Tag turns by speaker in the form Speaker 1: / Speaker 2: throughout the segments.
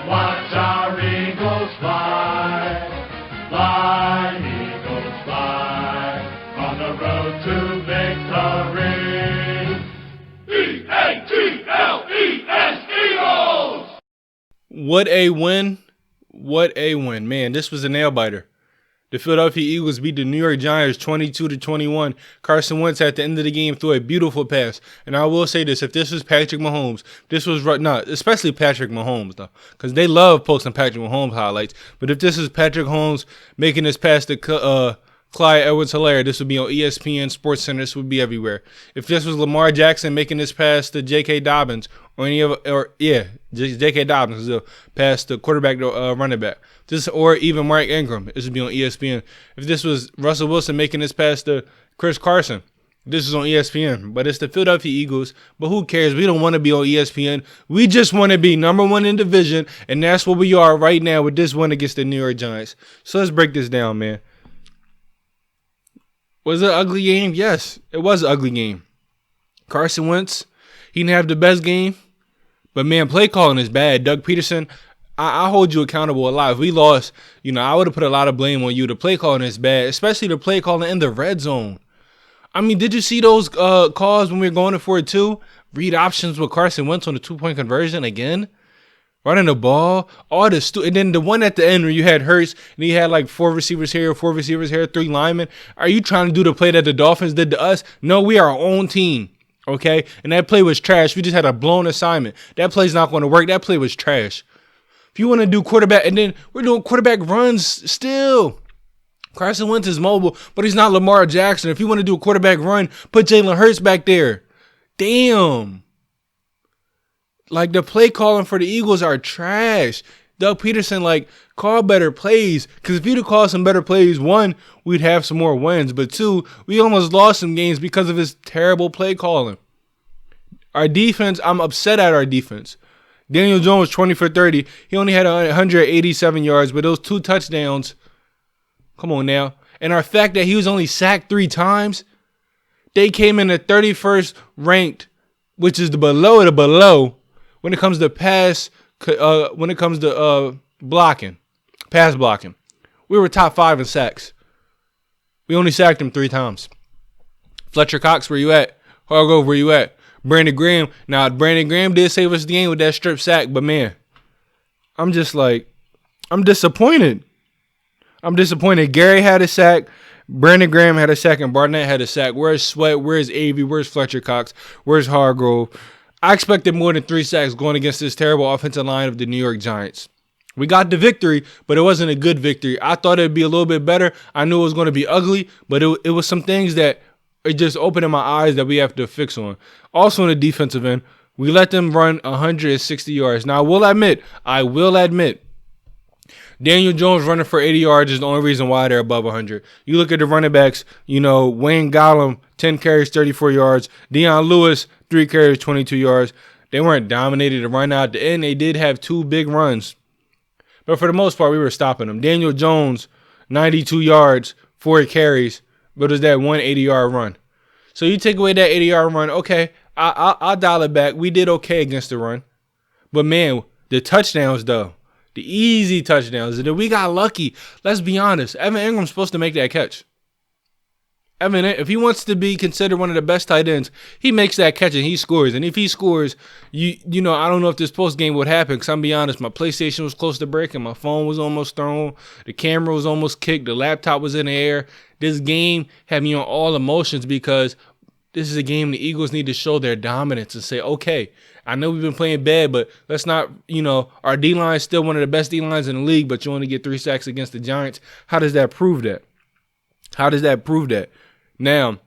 Speaker 1: Watch our eagles fly, fly, eagles fly, on the road to victory. E-A-G-L-E-S, Eagles!
Speaker 2: What a win. What a win. Man, this was a nail-biter. The Philadelphia Eagles beat the New York Giants 22-21. Carson Wentz at the end of the game threw a beautiful pass. And I will say this, if this was Patrick Mahomes, this was not, especially Patrick Mahomes though, because they love posting Patrick Mahomes highlights. But if this is Patrick Mahomes making this pass to Clyde Edwards-Helaire, this would be on ESPN, SportsCenter, this would be everywhere. If this was Lamar Jackson making this pass to J.K. Dobbins, J.K. Dobbins, the pass to quarterback to running back, or even Mark Ingram, this would be on ESPN. If this was Russell Wilson making this pass to Chris Carson, this is on ESPN. But it's the Philadelphia Eagles. But who cares? We don't want to be on ESPN. We just want to be number one in division, and that's what we are right now with this win against the New York Giants. So let's break this down, man. Was it an ugly game? Yes, it was an ugly game. Carson Wentz, he didn't have the best game, but man, play calling is bad. Doug Peterson, I hold you accountable a lot. If we lost, I would have put a lot of blame on you. The play calling is bad, especially the play calling in the red zone. I mean, did you see those calls when we were going for it too? Read options with Carson Wentz on the 2-point conversion again? Running the ball, and then the one at the end where you had Hurts and he had like 4 receivers here, 3 linemen. Are you trying to do the play that the Dolphins did to us? No, we are our own team, okay? And that play was trash. We just had a blown assignment. That play's not going to work. That play was trash. If you want to do quarterback, and then we're doing quarterback runs still. Carson Wentz is mobile, but he's not Lamar Jackson. If you want to do a quarterback run, put Jalen Hurts back there. Damn. Like, the play calling for the Eagles are trash. Doug Peterson, call better plays. Because if you'd have called some better plays, 1, we'd have some more wins. But 2, we almost lost some games because of his terrible play calling. Our defense, I'm upset at our defense. Daniel Jones, 20 for 30. He only had 187 yards, but those 2 touchdowns, come on now. And our fact that he was only sacked 3 times, they came in at 31st ranked, which is the below, when it comes to pass blocking. We were top 5 in sacks. We only sacked him 3 times. Fletcher Cox, where you at? Hargrove, where you at? Brandon Graham. Now, Brandon Graham did save us the game with that strip sack, but man, I'm disappointed. Gary had a sack. Brandon Graham had a sack, and Barnett had a sack. Where's Sweat? Where's Avey? Where's Fletcher Cox? Where's Hargrove? I expected more than 3 sacks going against this terrible offensive line of the New York Giants. We got the victory, but it wasn't a good victory. I thought it'd be a little bit better. I knew it was going to be ugly, but it was some things that it just opened my eyes that we have to fix on. Also, in the defensive end, we let them run 160 yards. Now, I will admit, Daniel Jones running for 80 yards is the only reason why they're above 100. You look at the running backs, Wayne Gallum, 10 carries, 34 yards. Deion Lewis, 3 carries, 22 yards. They weren't dominated to run out the end. They did have 2 big runs. But for the most part, we were stopping them. Daniel Jones, 92 yards, 4 carries, but it was that 180-yard run. So you take away that 80-yard run, okay, I'll dial it back. We did okay against the run. But, man, the touchdowns, though, the easy touchdowns, and then we got lucky. Let's be honest. Evan Ingram's supposed to make that catch. Evan, if he wants to be considered one of the best tight ends, he makes that catch and he scores. And if he scores, I don't know if this post game would happen. Because I'm be honest, my PlayStation was close to breaking, my phone was almost thrown, the camera was almost kicked, the laptop was in the air. This game had me on all emotions because this is a game the Eagles need to show their dominance and say, okay, I know we've been playing bad, but let's not, our D-line is still one of the best D-lines in the league, but you only get 3 sacks against the Giants. How does that prove that? Now,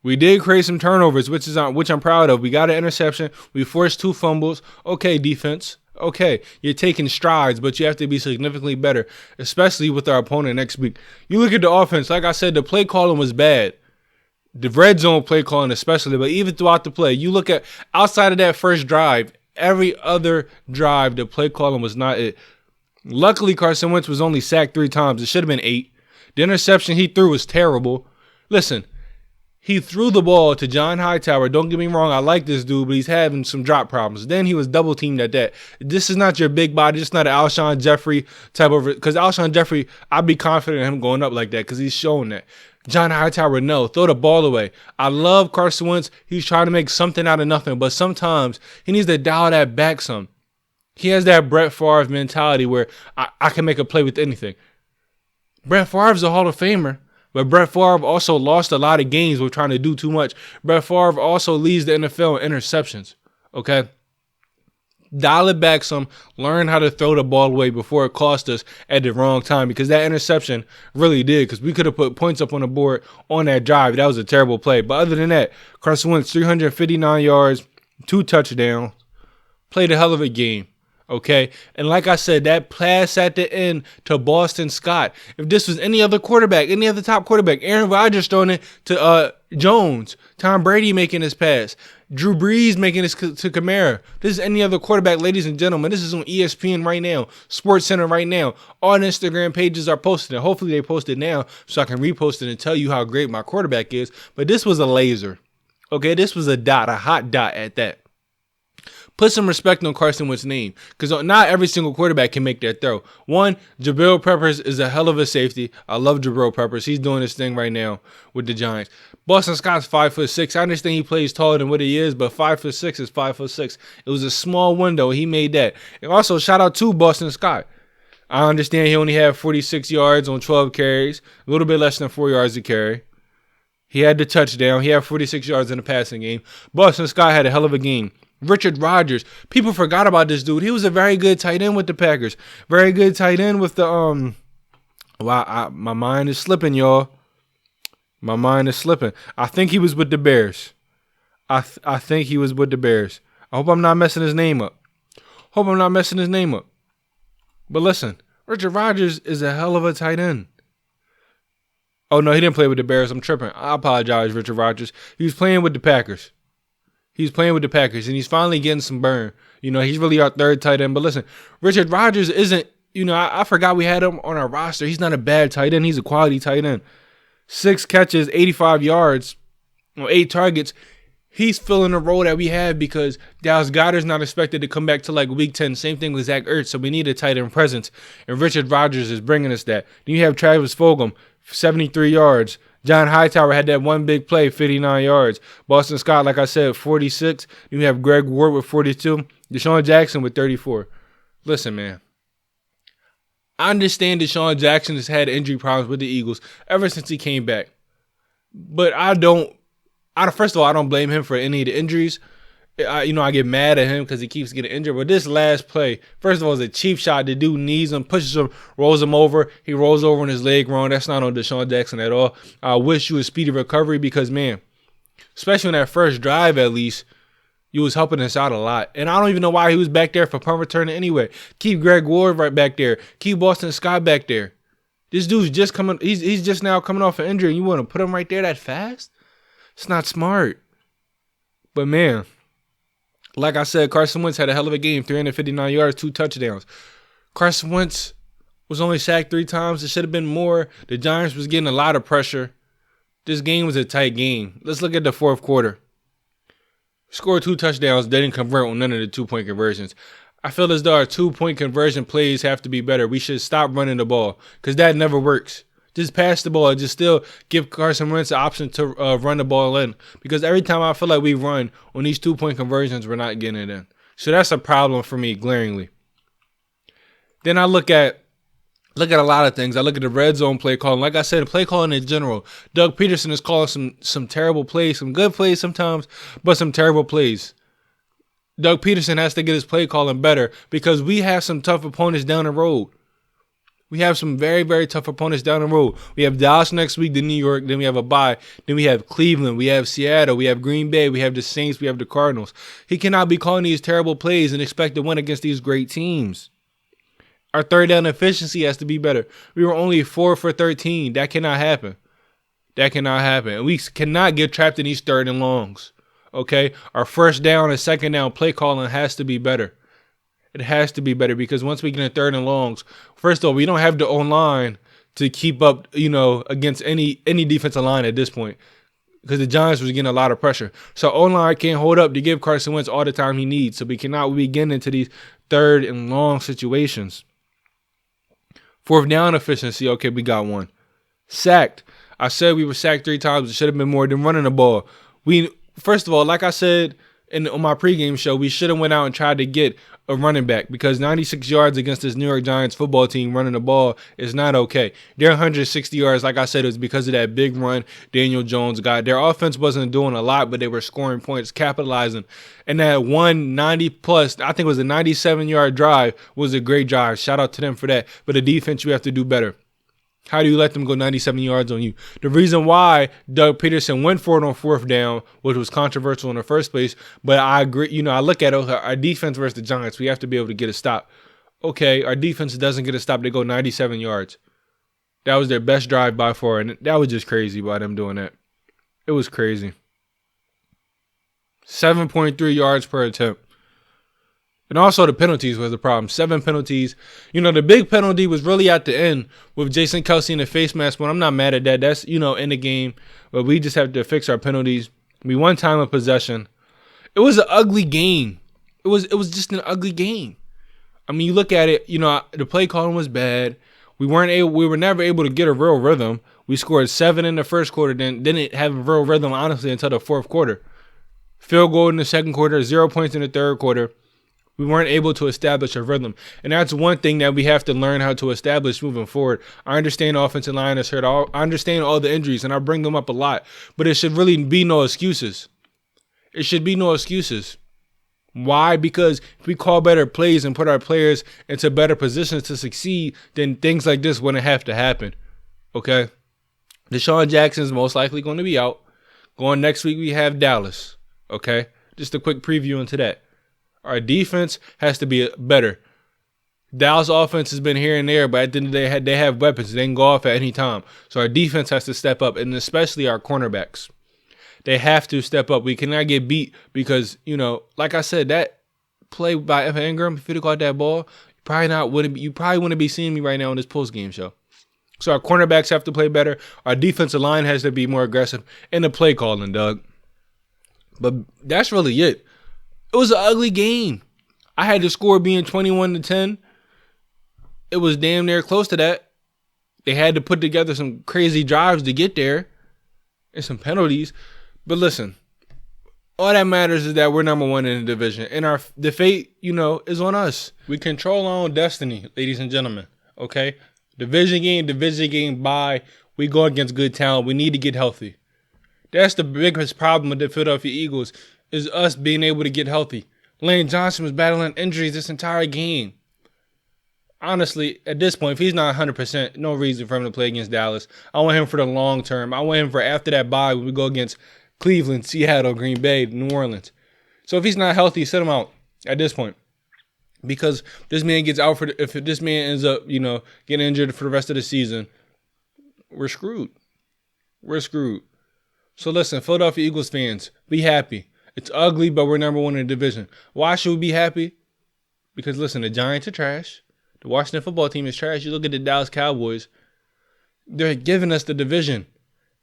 Speaker 2: we did create some turnovers, which I'm proud of. We got an interception. We forced 2 fumbles. Okay, defense. Okay, you're taking strides, but you have to be significantly better, especially with our opponent next week. You look at the offense. Like I said, the play calling was bad. The red zone play calling especially, but even throughout the play, you look at outside of that first drive, every other drive, the play calling was not it. Luckily, Carson Wentz was only sacked 3 times. It should have been 8. The interception he threw was terrible. Listen, He threw the ball to John Hightower. Don't get me wrong, I like this dude, but he's having some drop problems. Then he was double teamed at that. This is not your big body. This is not an Alshon Jeffrey type of, because Alshon Jeffrey, I'd be confident in him going up like that because he's showing that. John Hightower, no, throw the ball away. I love Carson Wentz. He's trying to make something out of nothing, but sometimes he needs to dial that back some. He has that Brett Favre mentality where I can make a play with anything. Brett Favre's a Hall of Famer, but Brett Favre also lost a lot of games with trying to do too much. Brett Favre also leads the NFL in interceptions, okay? Dial it back some. Learn how to throw the ball away before it cost us at the wrong time, because that interception really did, because we could have put points up on the board on that drive. That was a terrible play. But other than that, Carson Wentz, 359 yards, 2 touchdowns, played a hell of a game. Okay, and like I said, that pass at the end to Boston Scott. If this was any other quarterback, any other top quarterback, Aaron Rodgers throwing it to Jones, Tom Brady making his pass, Drew Brees making this to Kamara. This is any other quarterback, ladies and gentlemen. This is on ESPN right now, Sports Center right now. All Instagram pages are posting it. Hopefully they post it now so I can repost it and tell you how great my quarterback is. But this was a laser. Okay, this was a dot, a hot dot at that. Put some respect on Carson Wentz's name, because not every single quarterback can make that throw. One, Jabril Peppers is a hell of a safety. I love Jabril Peppers. He's doing his thing right now with the Giants. Boston Scott's 5'6". I understand he plays taller than what he is, but 5'6" is 5'6". It was a small window. He made that. And also, shout out to Boston Scott. I understand he only had 46 yards on 12 carries, a little bit less than 4 yards to carry. He had the touchdown. He had 46 yards in the passing game. Boston Scott had a hell of a game. Richard Rodgers. People forgot about this dude. He was a very good tight end with the Packers. Very good tight end with the my mind is slipping, y'all. My mind is slipping. I think he was with the Bears. I think he was with the Bears. I hope I'm not messing his name up. But listen, Richard Rodgers is a hell of a tight end. Oh no, he didn't play with the Bears. I'm tripping. I apologize, Richard Rodgers. He was playing with the Packers. He's playing with the Packers, and he's finally getting some burn. You know, he's really our third tight end. But listen, Richard Rodgers isn't, you know, I forgot we had him on our roster. He's not a bad tight end. He's a quality tight end. 6 catches, 85 yards, 8 targets. He's filling the role that we have because Dallas Goedert's not expected to come back to like week 10. Same thing with Zach Ertz. So we need a tight end presence. And Richard Rodgers is bringing us that. Then you have Travis Fulgham, 73 yards. John Hightower had that one big play, 59 yards. Boston Scott, like I said, 46. Then you have Greg Ward with 42. Deshaun Jackson with 34. Listen, man. I understand Deshaun Jackson has had injury problems with the Eagles ever since he came back. But first of all, I don't blame him for any of the injuries. I get mad at him because he keeps getting injured. But this last play, first of all, is a cheap shot. The dude knees him, pushes him, rolls him over. He rolls over on his leg wrong. That's not on Deshaun Jackson at all. I wish you a speedy recovery because, man, especially on that first drive at least, you was helping us out a lot. And I don't even know why he was back there for punt return anyway. Keep Greg Ward right back there. Keep Boston Scott back there. This dude's just coming. He's just now coming off an injury. And you want to put him right there that fast? It's not smart. But, man, like I said, Carson Wentz had a hell of a game, 359 yards, 2 touchdowns. Carson Wentz was only sacked 3 times. It should have been more. The Giants was getting a lot of pressure. This game was a tight game. Let's look at the fourth quarter. Scored 2 touchdowns, didn't convert on none of the 2-point conversions. I feel as though our 2-point conversion plays have to be better. We should stop running the ball because that never works. Just pass the ball. Just still give Carson Wentz the option to run the ball in. Because every time I feel like we run on these 2-point conversions, we're not getting it in. So that's a problem for me, glaringly. Then I look at a lot of things. I look at the red zone play calling. Like I said, the play calling in general. Doug Peterson is calling some terrible plays, some good plays sometimes, but some terrible plays. Doug Peterson has to get his play calling better because we have some tough opponents down the road. We have some very, very tough opponents down the road. We have Dallas next week, then New York, then we have a bye. Then we have Cleveland, we have Seattle, we have Green Bay, we have the Saints, we have the Cardinals. He cannot be calling these terrible plays and expect to win against these great teams. Our third down efficiency has to be better. We were only 4 for 13. That cannot happen. And we cannot get trapped in these third and longs. Okay? Our first down and second down play calling has to be better. It has to be better because once we get in third and longs, first of all, we don't have the O-line to keep up, against any defensive line at this point. because the Giants was getting a lot of pressure. So O-line can't hold up to give Carson Wentz all the time he needs. So we cannot be getting into these third and long situations. Fourth down efficiency. Okay, we got one. Sacked. I said we were sacked 3 times. It should have been more than running the ball. First of all, like I said on my pregame show, we should have went out and tried to get a running back because 96 yards against this New York Giants football team running the ball is not okay. Their 160 yards, like I said, was because of that big run Daniel Jones got. Their offense wasn't doing a lot, but they were scoring points, capitalizing. And that 190 plus, I think it was a 97-yard drive, was a great drive. Shout out to them for that. But the defense, you have to do better. How do you let them go 97 yards on you? The reason why Doug Peterson went for it on fourth down, which was controversial in the first place, but I agree. I look at it, our defense versus the Giants, we have to be able to get a stop. Okay, our defense doesn't get a stop. They go 97 yards. That was their best drive by far, and that was just crazy by them doing that. It was crazy. 7.3 yards per attempt. And also the penalties was the problem. 7 penalties. The big penalty was really at the end with Jason Kelce in the face mask, but I'm not mad at that. That's, in the game. But we just have to fix our penalties. We won time of possession. It was an ugly game. It was just an ugly game. I mean, you look at it, the play calling was bad. We were never able to get a real rhythm. We scored 7 in the first quarter, then didn't have a real rhythm, honestly, until the fourth quarter. Field goal in the second quarter, 0 points in the third quarter. We weren't able to establish a rhythm. And that's one thing that we have to learn how to establish moving forward. I understand offensive line is hurt. I understand all the injuries, and I bring them up a lot. But it should really be no excuses. It should be no excuses. Why? Because if we call better plays and put our players into better positions to succeed, then things like this wouldn't have to happen. Okay? Deshaun Jackson is most likely going to be out. Going next week, we have Dallas. Okay? Just a quick preview into that. Our defense has to be better. Dallas' offense has been here and there, but at the end of the day, they have weapons. They can go off at any time. So our defense has to step up, and especially our cornerbacks. They have to step up. We cannot get beat because, like I said, that play by Evan Ingram, if you'd have caught that ball, you probably wouldn't be seeing me right now on this post-game show. So our cornerbacks have to play better. Our defensive line has to be more aggressive. And the play calling, Doug. But that's really it. It was an ugly game. I had the score being 21-10. It was damn near close to that. They had to put together some crazy drives to get there and some penalties. But listen, all that matters is that we're number 1 in the division. And the fate, is on us. We control our own destiny, ladies and gentlemen. Okay? Division game, bye. We go against good talent. We need to get healthy. That's the biggest problem with the Philadelphia Eagles, is us being able to get healthy. Lane Johnson was battling injuries this entire game. Honestly, at this point, if he's not 100%, no reason for him to play against Dallas. I want him for the long term. I want him for after that bye when we go against Cleveland, Seattle, Green Bay, New Orleans. So if he's not healthy, sit him out at this point. Because this man gets out if this man ends up, getting injured for the rest of the season, we're screwed. We're screwed. So listen, Philadelphia Eagles fans, be happy. It's ugly, but we're number 1 in the division. Why should we be happy? Because, listen, the Giants are trash. The Washington football team is trash. You look at the Dallas Cowboys. They're giving us the division.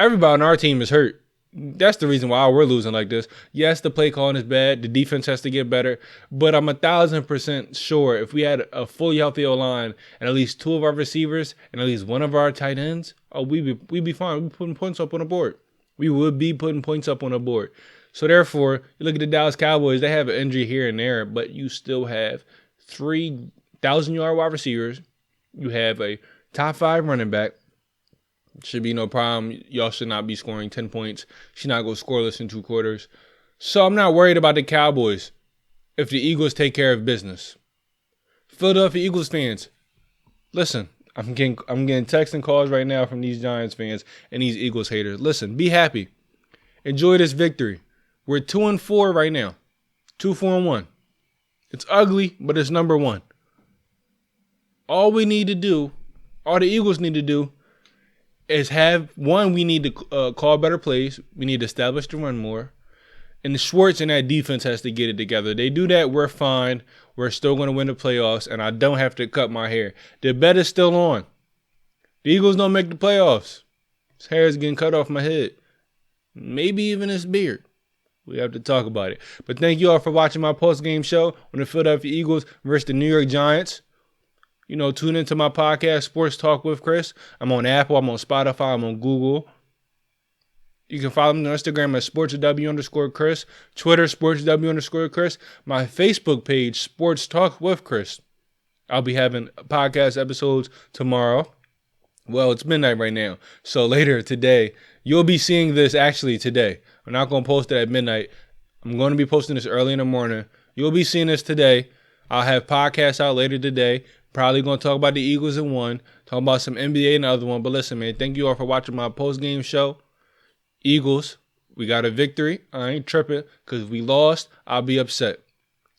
Speaker 2: Everybody on our team is hurt. That's the reason why we're losing like this. Yes, the play calling is bad. The defense has to get better. But I'm 1,000% sure if we had a fully healthy O-line and at least 2 of our receivers and at least 1 of our tight ends, we'd be fine. We'd be putting points up on the board. We would be putting points up on the board. So therefore, you look at the Dallas Cowboys, they have an injury here and there, but you still have 3 1,000-yard wide receivers. You have a top 5 running back. Should be no problem. Y'all should not be scoring 10 points. Should not go scoreless in 2 quarters. So I'm not worried about the Cowboys if the Eagles take care of business. Philadelphia Eagles fans, listen, I'm getting texts and calls right now from these Giants fans and these Eagles haters. Listen, be happy. Enjoy this victory. We're 2-4 right now. 2-4-1. It's ugly, but it's number 1. All the Eagles need to do is we need to call better plays. We need to establish the run more. And Schwartz and that defense has to get it together. They do that, we're fine. We're still going to win the playoffs, and I don't have to cut my hair. The bet is still on. The Eagles don't make the playoffs. His hair is getting cut off my head. maybe even his beard. We have to talk about it. But thank you all for watching my post-game show on the Philadelphia Eagles versus the New York Giants. Tune into my podcast, Sports Talk with Chris. I'm on Apple, I'm on Spotify, I'm on Google. You can follow me on Instagram at sportsw_Chris, Twitter, sportsw_Chris, my Facebook page, Sports Talk with Chris. I'll be having podcast episodes tomorrow. Well, it's midnight right now. So later today, you'll be seeing this actually today. I'm not going to post it at midnight. I'm going to be posting this early in the morning. You'll be seeing this today. I'll have podcasts out later today. Probably going to talk about the Eagles in one. Talk about some NBA in the other one. But listen, man, thank you all for watching my post-game show. Eagles, we got a victory. I ain't tripping because if we lost, I'll be upset.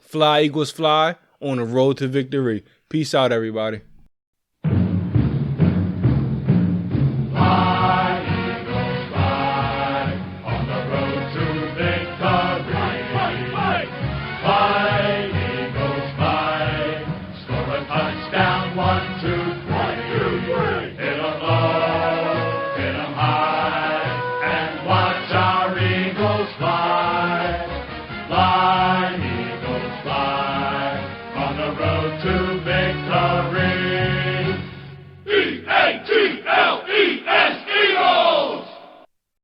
Speaker 2: Fly, Eagles, fly on the road to victory. Peace out, everybody.
Speaker 1: Fly, Eagles, fly, on the road to